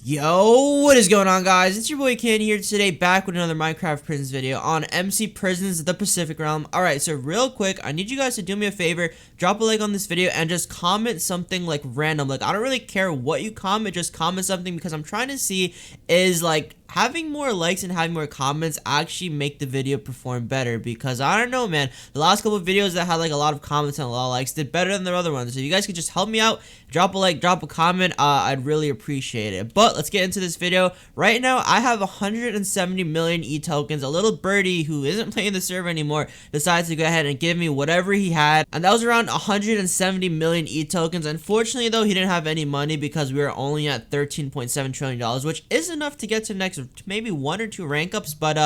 Yo, what is going on, guys? It's your boy Candy here today, back with another Minecraft Prisons video on MC Prisons, the Pacific Realm. Alright, so real quick, I need you guys to do me a favor, drop a like on this video, and just comment something like random. Like, I don't really care what you comment, just comment something, because I'm trying to see is like having more likes and having more comments actually make the video perform better, because I don't know, man, the last couple of videos that had like a lot of comments and a lot of likes did better than the other ones. So if you guys could just help me out, drop a like, drop a comment, I'd really appreciate it. But let's get into this video. Right now I have 170 million e-tokens. A little birdie who isn't playing the server anymore decides to go ahead and give me whatever he had, and that was around 170 million e-tokens. Unfortunately though, he didn't have any money because we were only at $13.7 trillion, which is enough to get to next maybe 1 or 2 rank ups, but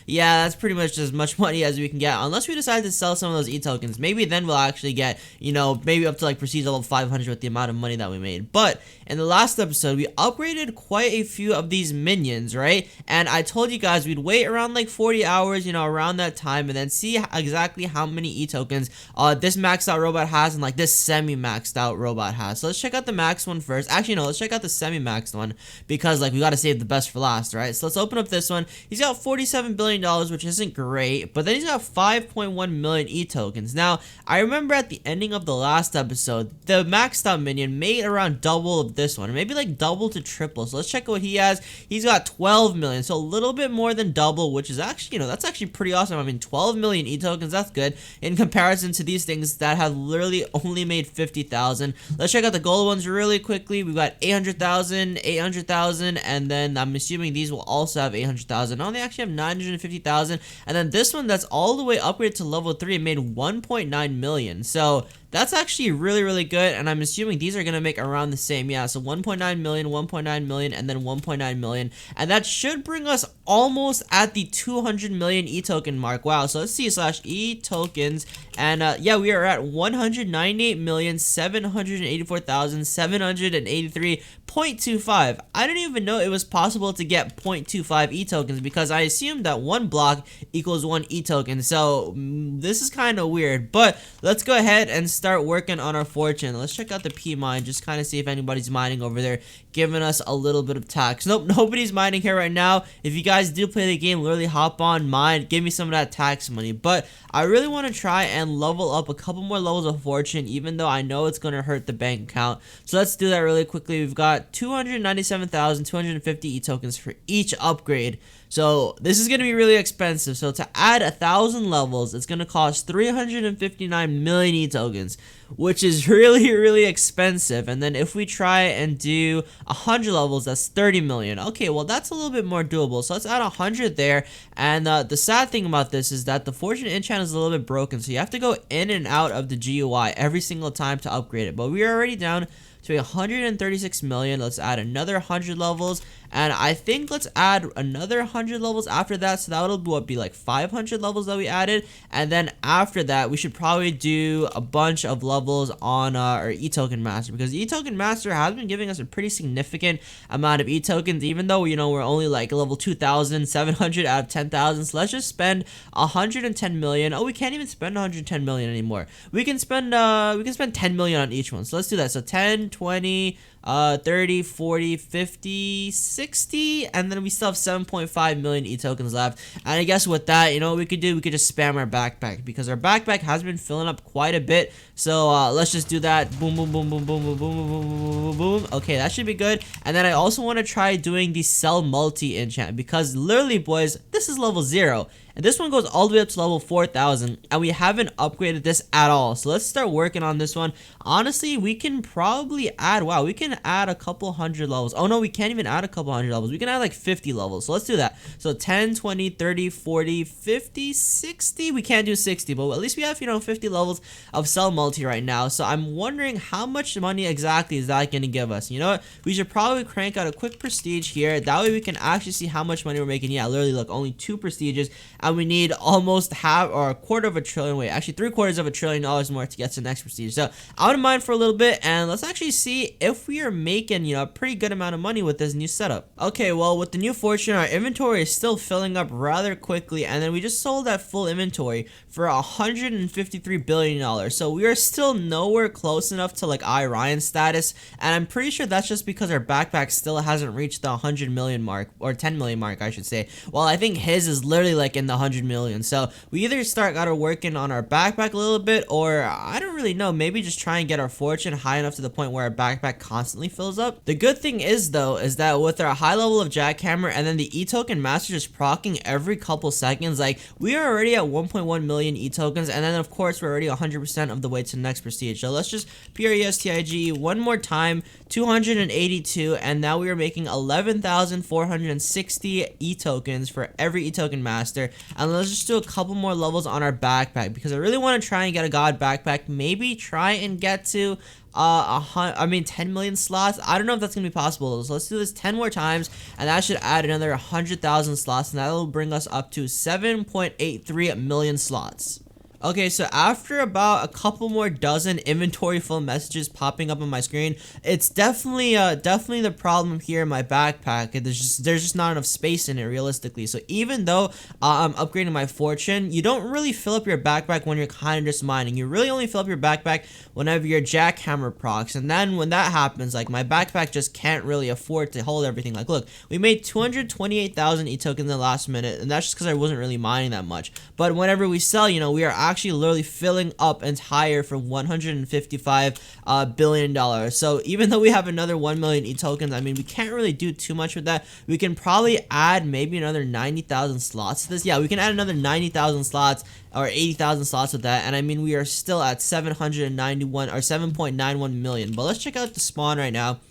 yeah, that's pretty much as much money as we can get, unless we decide to sell some of those e-tokens. Maybe then we'll actually get, you know, maybe up to like prestige level 500 with the amount of money that we made. But in the last episode, we upgraded quite a few of these minions, right? And I told you guys we'd wait around like 40 hours, you know, around that time, and then see exactly how many e-tokens this maxed out robot has and like this semi-maxed out robot has. So let's check out the max one first. Actually, no, let's check out the semi-maxed one, because like we got to save the best for last, right? So let's open up this one. He's got $47 billion, which isn't great, but then he's got 5.1 million e-tokens. Now, I remember at the ending of the last episode, the maxed out minion made around double of this one, maybe like double to triple. So let's check out what he has. He's got 12 million, so a little bit more than double, which is actually, you know, that's actually pretty awesome. I mean, 12 million e-tokens, that's good in comparison to these things that have literally only made 50,000. Let's check out the gold ones really quickly. We've got 800,000, 800,000, and then I'm assuming these will also have 800,000. No, they actually have 950,000. And then this one that's all the way upgraded to level 3 made 1.9 million. So that's actually really good, and I'm assuming these are gonna make around the same. Yeah, so 1.9 million, 1.9 million, and then 1.9 million, and that should bring us almost at the 200 million e-token mark. Wow. So let's see, slash e-tokens, and yeah, we are at 198,784,783.25. I didn't even know it was possible to get 0.25 e-tokens, because I assumed that one block equals 1 e-token. So this is kind of weird, but let's go ahead and start working on our fortune. Let's check out the P mine, just kind of see if anybody's mining over there, giving us a little bit of tax. Nope, nobody's mining here right now. If you guys do play the game, literally hop on, mine, give me some of that tax money. But I really want to try and level up a couple more levels of fortune, even though I know it's going to hurt the bank account. So let's do that really quickly. We've got 297,250 e-tokens for each upgrade. So this is going to be really expensive. So to add 1,000 levels, it's going to cost 359 million e-tokens, which is really expensive. And then if we try and do 100 levels, that's 30 million. Okay, well, that's a little bit more doable. So let's add 100 there. And the sad thing about this is that the fortune enchant is a little bit broken, so you have to go in and out of the GUI every single time to upgrade it. But we are already down to 136 million. Let's add another 100 levels, and I think let's add another 100 levels after that, so that'll be like 500 levels that we added. And then after that, we should probably do a bunch of levels on our e-token master, because e-token master has been giving us a pretty significant amount of e-tokens, even though, you know, we're only like level 2,700 out of 10,000. So let's just spend 110 million. Oh, we can't even spend 110 million anymore. We can spend 10 million on each one. So let's do that. So 10, 20, 30, 40, 50, 60, and then we still have 7.5 million e-tokens left. And I guess with that, you know what we could do? We could just spam our backpack, because our backpack has been filling up quite a bit. So let's just do that. Boom, boom, boom, boom, boom, boom, boom, boom, boom, boom, boom. Okay, that should be good. And then I also want to try doing the sell multi enchant, because literally, boys, this is level 0. And this one goes all the way up to level 4,000, and we haven't upgraded this at all. So let's start working on this one. Honestly, we can probably add, wow, we can add a couple hundred levels. Oh no, we can't even add a couple hundred levels. We can add like 50 levels. So let's do that. So 10, 20, 30, 40, 50, 60. We can't do 60, but at least we have, you know, 50 levels of sell multi right now. So I'm wondering how much money exactly is that going to give us. You know what? We should probably crank out a quick prestige here. That way we can actually see how much money we're making. Yeah, literally, look, only 2 prestiges. And we need almost half or a quarter of a trillion. Wait, actually $750 billion more to get to the next prestige. So I'm gonna mine for a little bit, and let's actually see if we we are making, you know, a pretty good amount of money with this new setup. Okay, well, with the new fortune, our inventory is still filling up rather quickly, and then we just sold that full inventory for $153 billion. So we are still nowhere close enough to like Ryan status, and I'm pretty sure that's just because our backpack still hasn't reached the 100 million mark, or 10 million mark, I should say. Well, I think his is literally like in the 100 million. So we either gotta working on our backpack a little bit, or I don't really know, maybe just try and get our fortune high enough to the point where our backpack constantly fills up. The good thing is though, is that with our high level of jackhammer and then the e-token master just procking every couple seconds, like we are already at 1.1 million e-tokens, and then of course we're already 100% of the way to the next prestige. So let's just PRESTIG one more time, 282, and now we are making 11,460 e-tokens for every e-token master. And let's just do a couple more levels on our backpack, because I really want to try and get a god backpack, maybe try and get to 10 million slots. I don't know if that's gonna be possible, so let's do this 10 more times, and that should add another 100,000 slots, and that will bring us up to 7.83 million slots. Okay, so after about a couple more dozen inventory full messages popping up on my screen, it's definitely the problem here in my backpack. There's just not enough space in it realistically. So even though I'm upgrading my fortune, you don't really fill up your backpack when you're kind of just mining. You really only fill up your backpack whenever your jackhammer procs, and then when that happens, like my backpack just can't really afford to hold everything. Like look, we made 228,000 e-tokens in the last minute, and that's just because I wasn't really mining that much. But whenever we sell, you know, we are actually literally filling up entire for $155 billion. So even though we have another 1 million e-tokens, I mean, we can't really do too much with that. We can probably add maybe another 90,000 slots to this. Yeah, we can add another 90,000 slots or 80,000 slots with that, and I mean, we are still at 791 or 7.91 million. But let's check out the spawn right now.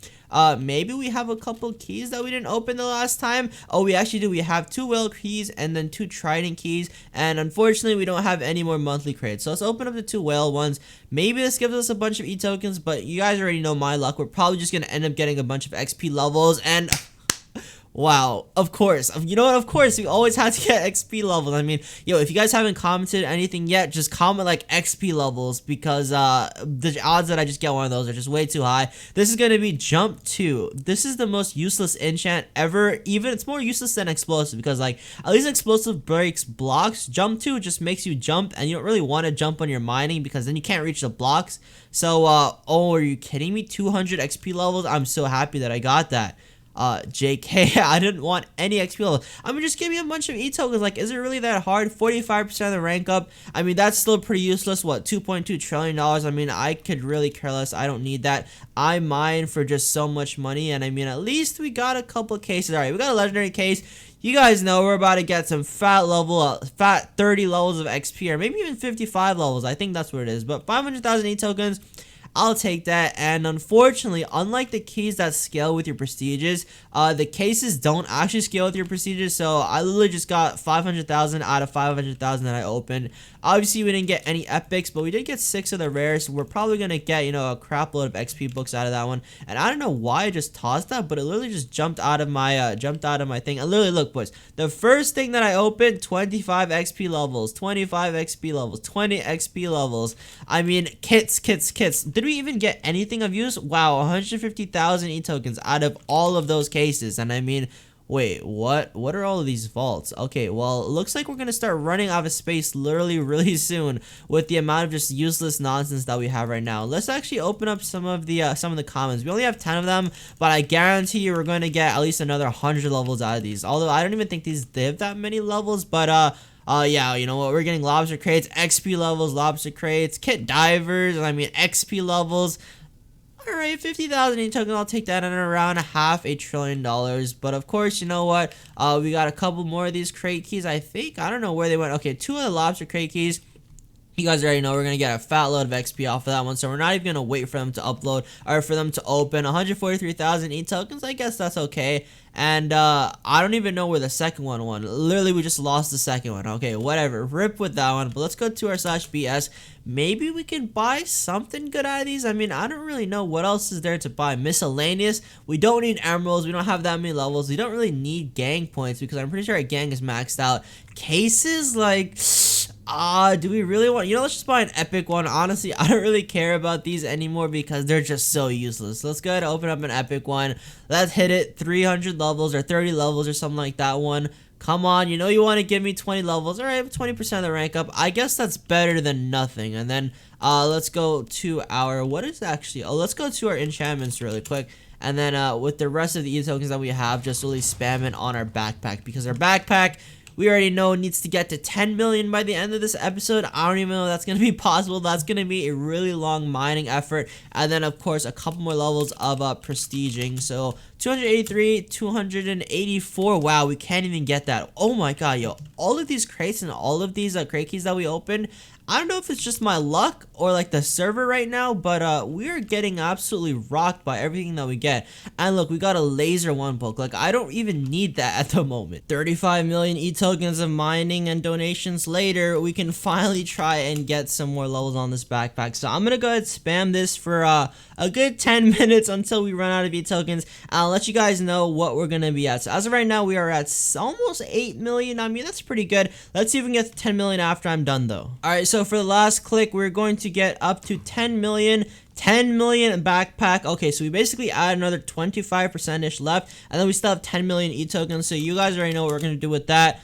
Maybe we have a couple keys that we didn't open the last time. Oh, we actually do. We have 2 whale keys and then 2 trident keys, and unfortunately we don't have any more monthly crates. So let's open up the 2 whale ones. Maybe this gives us a bunch of e-tokens, but you guys already know my luck. We're probably just gonna end up getting a bunch of XP levels, and wow, of course. You know what? Of course, we always have to get XP levels. I mean, yo, if you guys haven't commented anything yet, just comment like XP levels, because the odds that I just get one of those are just way too high. This is going to be Jump 2. This is the most useless enchant ever. Even it's more useless than Explosive, because like at least Explosive breaks blocks. Jump 2 just makes you jump, and you don't really want to jump when you're mining, because then you can't reach the blocks. So, oh, are you kidding me? 200 XP levels? I'm so happy that I got that. JK, I didn't want any XP levels. I mean, just give me a bunch of e-tokens. Like, is it really that hard? 45% of the rank up. I mean, that's still pretty useless. What, $2.2 trillion? I mean, I could really care less. I don't need that. I mine for just so much money, and I mean, at least we got a couple cases. All right, we got a legendary case. You guys know we're about to get some fat 30 levels of XP, or maybe even 55 levels. I think that's what it is. But 500,000 e-tokens, I'll take that. And unfortunately, unlike the keys that scale with your prestiges, the cases don't actually scale with your prestiges. So I literally just got 500,000 out of 500,000 that I opened. Obviously, we didn't get any epics, but we did get 6 of the rares. So we're probably gonna get, you know, a crap load of XP books out of that one. And I don't know why I just tossed that, but it literally just jumped out of my thing. And literally, look, boys, the first thing that I opened, 25 XP levels, 25 XP levels, 20 XP levels. I mean, kits. Did we even get anything of use? Wow, 150,000 e-tokens out of all of those cases. And I mean, wait, what are all of these vaults? Okay, well, it looks like we're gonna start running out of space literally really soon with the amount of just useless nonsense that we have right now. Let's actually open up some of the commons. We only have 10 of them, but I guarantee you we're going to get at least another 100 levels out of these. Although I don't even think they have that many levels, but yeah, you know what, we're getting lobster crates, XP levels, lobster crates, kit divers, I mean XP levels. Alright, 50,000 e-tokens, I'll take that at around $500 billion. But of course, you know what, we got a couple more of these crate keys, I think. I don't know where they went. Okay, 2 of the lobster crate keys. You guys already know we're going to get a fat load of XP off of that one, so we're not even going to wait for them to upload or for them to open. 143,000 e-tokens, I guess that's okay. And I don't even know where the second one went. Literally, we just lost the second one. Okay, whatever. Rip with that one. But let's go to our /BS. Maybe we can buy something good out of these. I mean, I don't really know what else is there to buy. Miscellaneous. We don't need emeralds. We don't have that many levels. We don't really need gang points because I'm pretty sure our gang is maxed out. Cases, like, Do we really want, let's just buy an epic one. Honestly, I don't really care about these anymore because they're just so useless. Let's go ahead and open up an epic one. Let's hit it 300 levels or 30 levels or something like that one. Come on, you want to give me 20 levels. All right, 20% of the rank up. I guess that's better than nothing. And then let's go to our, let's go to our enchantments really quick. And then with the rest of the E-tokens that we have, just really spam it on our backpack, because our backpack, we already know, needs to get to 10 million by the end of this episode. I don't even know if that's going to be possible. That's going to be a really long mining effort. And then, of course, a couple more levels of prestiging. So, 283, 284. Wow, we can't even get that. Oh my god, yo. All of these crates and all of these crate keys that we opened, I don't know if it's just my luck or like the server right now, but we are getting absolutely rocked by everything that we get. And look, we got a laser one book. Like, I don't even need that at the moment. 35 million E-tokens of mining and donations later, we can finally try and get some more levels on this backpack. So I'm gonna go ahead and spam this for a good 10 minutes until we run out of E-tokens. I'll let you guys know what we're gonna be at. So as of right now, we are at almost 8 million. I mean, that's pretty good. Let's see if we can get to 10 million after I'm done though. Alright, so for the last click, we're going to get up to 10 million. 10 million backpack. Okay, so we basically add another 25%ish left, and then we still have 10 million E-tokens. So you guys already know what we're gonna do with that.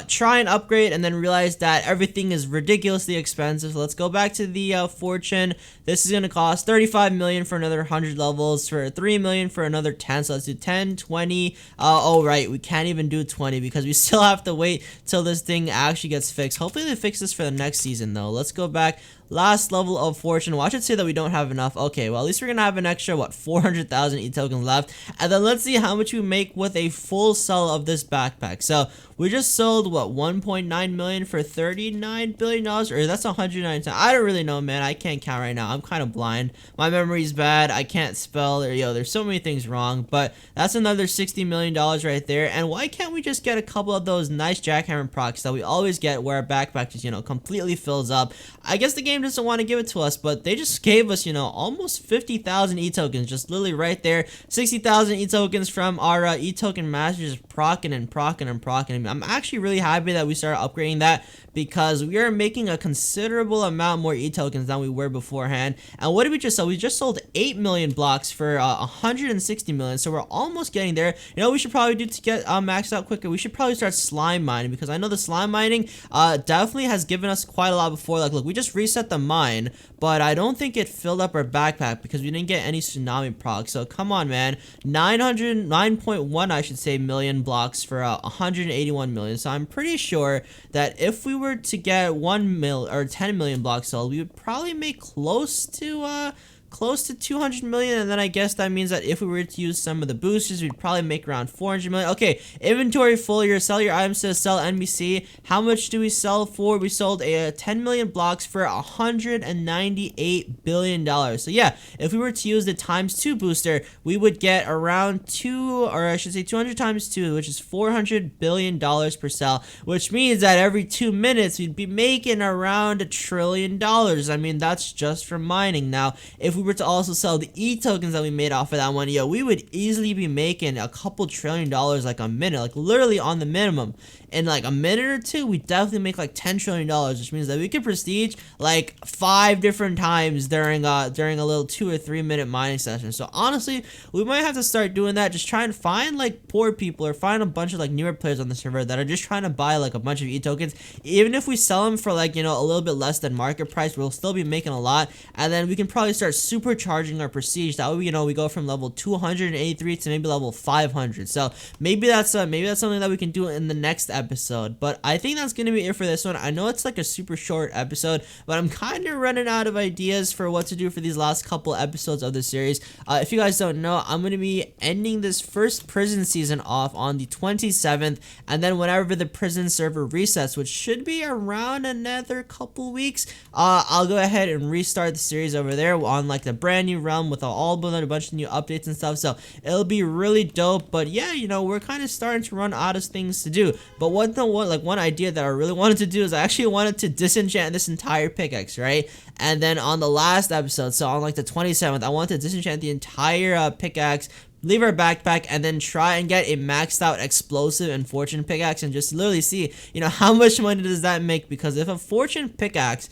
Try and upgrade and then realize that everything is ridiculously expensive. So let's go back to the fortune. This is gonna cost 35 million for another 100 levels, for 3 million for another 10. So let's do 10, 20. Oh right, we can't even do 20 because we still have to wait till this thing actually gets fixed. Hopefully they fix this for the next season though. Let's go back. Last level of fortune. Well, I should say that we don't have enough. Okay, well, at least we're gonna have an extra, 400,000 E-tokens left. And then let's see how much we make with a full sell of this backpack. So we just sold 1.9 million for $39 billion, or that's 109. I don't really know, man. I can't count right now. I'm kind of blind. My memory's bad. I can't spell. There's so many things wrong. But that's another $60 million right there. And why can't we just get a couple of those nice jackhammer procs that we always get, where our backpack just completely fills up? I guess the game doesn't want to give it to us, but they just gave us almost 50,000 E-tokens, just literally right there. 60,000 E-tokens from our E-token masters, procking and procking and procking. I'm actually really happy that we started upgrading that, because we are making a considerable amount more E-tokens than we were beforehand. And what did we just sell? We just sold 8 million blocks for 160 million, so we're almost getting there. We should probably do to get maxed out quicker. We should probably start slime mining, because I know the slime mining definitely has given us quite a lot before. Like, look, we just reset the mine, but I don't think it filled up our backpack because we didn't get any tsunami proc. So come on, man. 9.1 I should say million blocks for 181 million. So I'm pretty sure that if we were to get 10 million blocks sold, we would probably make close to 200 million. And then I guess that means that if we were to use some of the boosters, we'd probably make around 400 million. Okay, inventory full. Sell your items to sell NBC. How much do we sell for? We sold 10 million blocks for $198 billion. So yeah, if we were to use the ×2 booster, we would get around 200 times 2, which is $400 billion per sell, which means that every 2 minutes we'd be making around $1 trillion. I mean, that's just from mining. Now, if we were to also sell the E-tokens that we made off of that one, we would easily be making a couple $1 trillion like a minute, like literally on the minimum. In like a minute or two, we definitely make like $10 trillion, which means that we could prestige like 5 different times during a little 2 or 3 minute mining session. So honestly, we might have to start doing that. Just try and find like poor people, or find a bunch of like newer players on the server that are just trying to buy like a bunch of E-tokens. Even if we sell them for like a little bit less than market price, we'll still be making a lot. And then we can probably start supercharging our prestige. That way, we go from level 283 to maybe level 500. So maybe that's something that we can do in the next episode. But I think that's gonna be it for this one. I know it's like a super short episode, but I'm kind of running out of ideas for what to do for these last couple episodes of the series. If you guys don't know, I'm gonna be ending this first prison season off on the 27th, and then whenever the prison server resets, which should be around another couple weeks, I'll go ahead and restart the series over there on like the brand new realm with a bunch of new updates and stuff. So it'll be really dope. But yeah, we're kind of starting to run out of things to do. But one idea that I really wanted to do is I actually wanted to disenchant this entire pickaxe, right? And then on the last episode, so on like the 27th, I wanted to disenchant the entire pickaxe, leave our backpack, and then try and get a maxed out explosive and fortune pickaxe, and just literally see, how much money does that make? Because if a fortune pickaxe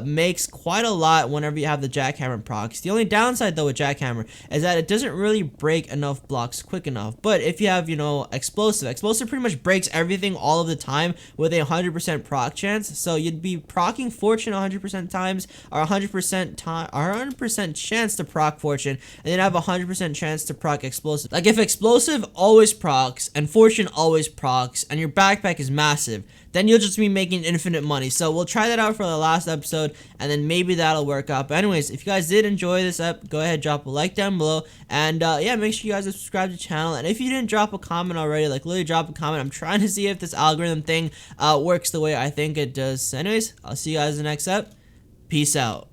makes quite a lot whenever you have the jackhammer procs. The only downside though with jackhammer is that it doesn't really break enough blocks quick enough. But if you have, explosive pretty much breaks everything all of the time with a 100% proc chance. So you'd be procking fortune 100% times, or 100% chance to proc fortune, and then have a 100% chance to proc explosive. Like if explosive always procs and fortune always procs and your backpack is massive, then you'll just be making infinite money. So we'll try that out for the last episode, and then maybe that'll work out. But anyways, if you guys did enjoy this go ahead, drop a like down below, and yeah, make sure you guys subscribe to the channel. And if you didn't drop a comment already, like literally drop a comment. I'm trying to see if this algorithm thing works the way I think it does. Anyways, I'll see you guys in the next ep. Peace out.